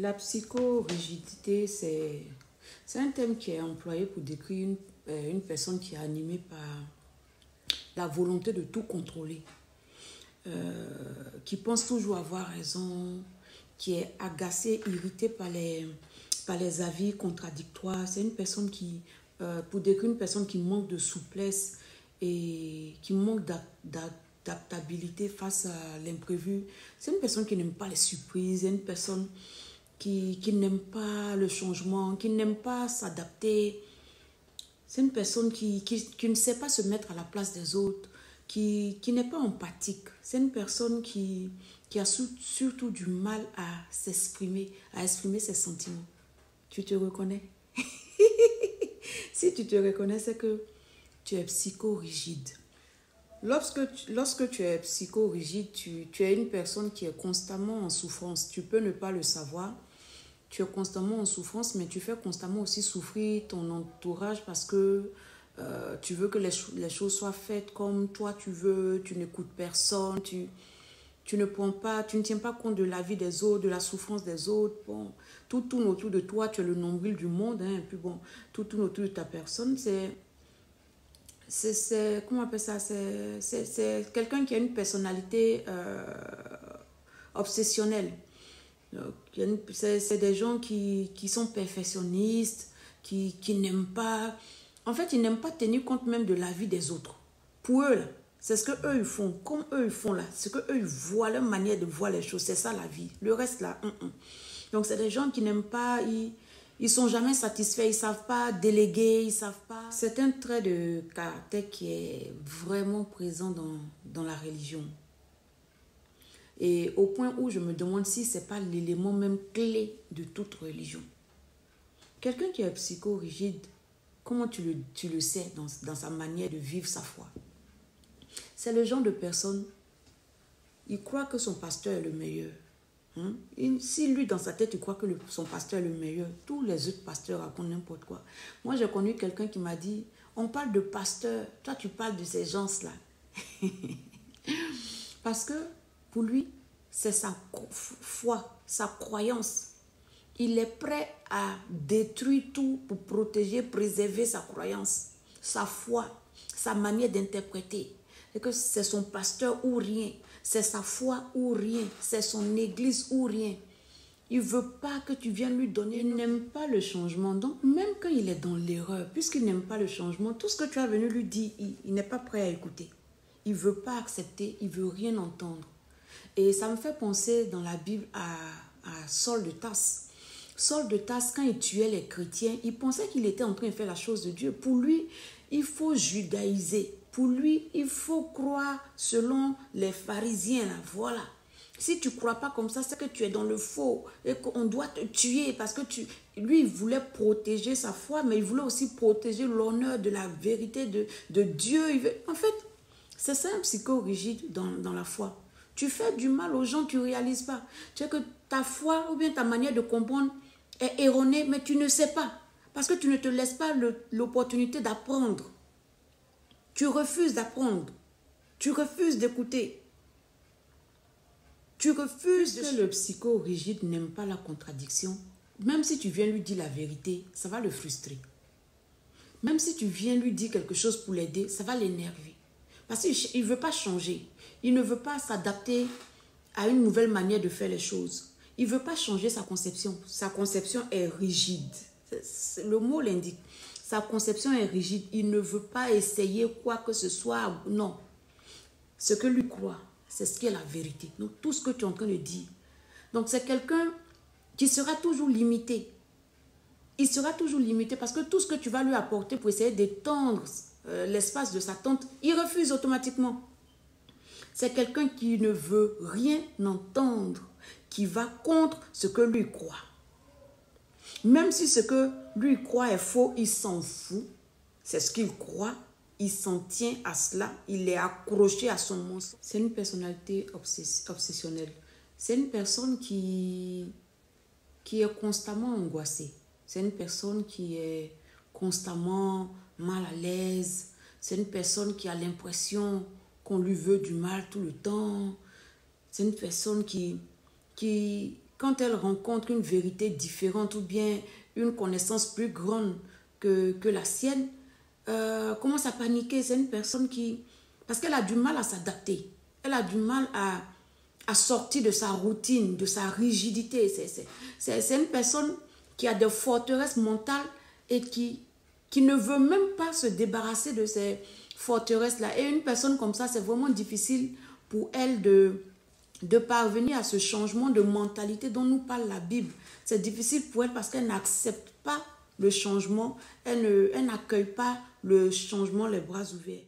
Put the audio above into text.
La psychorigidité, c'est un thème qui est employé pour décrire une personne qui est animée par la volonté de tout contrôler, qui pense toujours avoir raison, qui est agacée, irritée par les avis contradictoires. C'est une personne qui, pour décrire une personne qui manque de souplesse et qui manque d'adaptabilité face à l'imprévu. C'est une personne qui n'aime pas les surprises, c'est une personne qui n'aime pas le changement, qui n'aime pas s'adapter. C'est une personne qui ne sait pas se mettre à la place des autres, qui n'est pas empathique. C'est une personne qui a surtout du mal à s'exprimer, à exprimer ses sentiments. Tu te reconnais? Si tu te reconnais, c'est que tu es psychorigide. Lorsque tu es psychorigide, tu es une personne qui est constamment en souffrance. Tu peux ne pas le savoir. Tu es constamment en souffrance, mais tu fais constamment aussi souffrir ton entourage parce que tu veux que les choses soient faites comme toi tu veux, tu n'écoutes personne, tu ne tiens pas compte de la vie des autres, de la souffrance des autres. Bon, tout tourne autour de toi, tu es le nombril du monde, hein, et puis bon, tout tourne autour de ta personne. Comment on appelle ça? C'est quelqu'un qui a une personnalité obsessionnelle. C'est des gens qui sont perfectionnistes, qui n'aiment pas... En fait, ils n'aiment pas tenir compte même de la vie des autres. Pour eux, c'est ce qu'eux ils font. Comme eux ils font là, ce qu'eux ils voient, leur manière de voir les choses, c'est ça la vie. Le reste là, Donc c'est des gens qui n'aiment pas... Ils sont jamais satisfaits, ils ne savent pas déléguer, ils ne savent pas... C'est un trait de caractère qui est vraiment présent dans la religion. Et au point où je me demande si ce n'est pas l'élément même clé de toute religion. Quelqu'un qui est psychorigide, comment tu le sais dans sa manière de vivre sa foi? C'est le genre de personne, il croit que son pasteur est le meilleur. Si lui, dans sa tête, il croit que son pasteur est le meilleur, tous les autres pasteurs racontent n'importe quoi. Moi, j'ai connu quelqu'un qui m'a dit, on parle de pasteur, toi tu parles de ces gens-là. Parce que pour lui, c'est sa foi, sa croyance. Il est prêt à détruire tout pour protéger, préserver sa croyance, sa foi, sa manière d'interpréter. C'est que c'est son pasteur ou rien, c'est sa foi ou rien, c'est son église ou rien. Il ne veut pas que tu viennes lui donner. Il n'aime pas le changement. Donc, même quand il est dans l'erreur, puisqu'il n'aime pas le changement, tout ce que tu as venu lui dire, il n'est pas prêt à écouter. Il ne veut pas accepter, il ne veut rien entendre. Et ça me fait penser dans la Bible à Saul de Tarse. Saul de Tarse, quand il tuait les chrétiens, il pensait qu'il était en train de faire la chose de Dieu. Pour lui, il faut judaïser. Pour lui, il faut croire selon les pharisiens. Là. Voilà. Si tu ne crois pas comme ça, c'est que tu es dans le faux et qu'on doit te tuer parce que lui, il voulait protéger sa foi, mais il voulait aussi protéger l'honneur de la vérité de Dieu. En fait, c'est ça un psychorigide dans la foi. Tu fais du mal aux gens, tu ne réalises pas. Tu sais que ta foi ou bien ta manière de comprendre est erronée, mais tu ne sais pas. Parce que tu ne te laisses pas l'opportunité d'apprendre. Tu refuses d'apprendre. Tu refuses d'écouter. Tu refuses de... Le psychorigide n'aime pas la contradiction. Même si tu viens lui dire la vérité, ça va le frustrer. Même si tu viens lui dire quelque chose pour l'aider, ça va l'énerver. Parce qu'il ne veut pas changer. Il ne veut pas s'adapter à une nouvelle manière de faire les choses. Il ne veut pas changer sa conception. Sa conception est rigide. Le mot l'indique. Sa conception est rigide. Il ne veut pas essayer quoi que ce soit. Non. Ce que lui croit, c'est ce qui est la vérité. Donc, tout ce que tu es en train de dire. Donc, c'est quelqu'un qui sera toujours limité. Il sera toujours limité parce que tout ce que tu vas lui apporter pour essayer d'étendre l'espace de sa tente, il refuse automatiquement. C'est quelqu'un qui ne veut rien entendre, qui va contre ce que lui croit. Même si ce que lui croit est faux, il s'en fout. C'est ce qu'il croit, il s'en tient à cela, il est accroché à son monstre. C'est une personnalité obsessionnelle. C'est une personne qui est constamment angoissée. C'est une personne qui est constamment mal à l'aise. C'est une personne qui a l'impression qu'on lui veut du mal tout le temps. C'est une personne qui quand elle rencontre une vérité différente ou bien une connaissance plus grande que la sienne, commence à paniquer. C'est une personne qui... Parce qu'elle a du mal à s'adapter. Elle a du mal à sortir de sa routine, de sa rigidité. C'est une personne qui a des forteresses mentales et qui ne veut même pas se débarrasser de ces forteresses-là. Et une personne comme ça, c'est vraiment difficile pour elle de parvenir à ce changement de mentalité dont nous parle la Bible. C'est difficile pour elle parce qu'elle n'accepte pas le changement, elle n'accueille pas le changement les bras ouverts.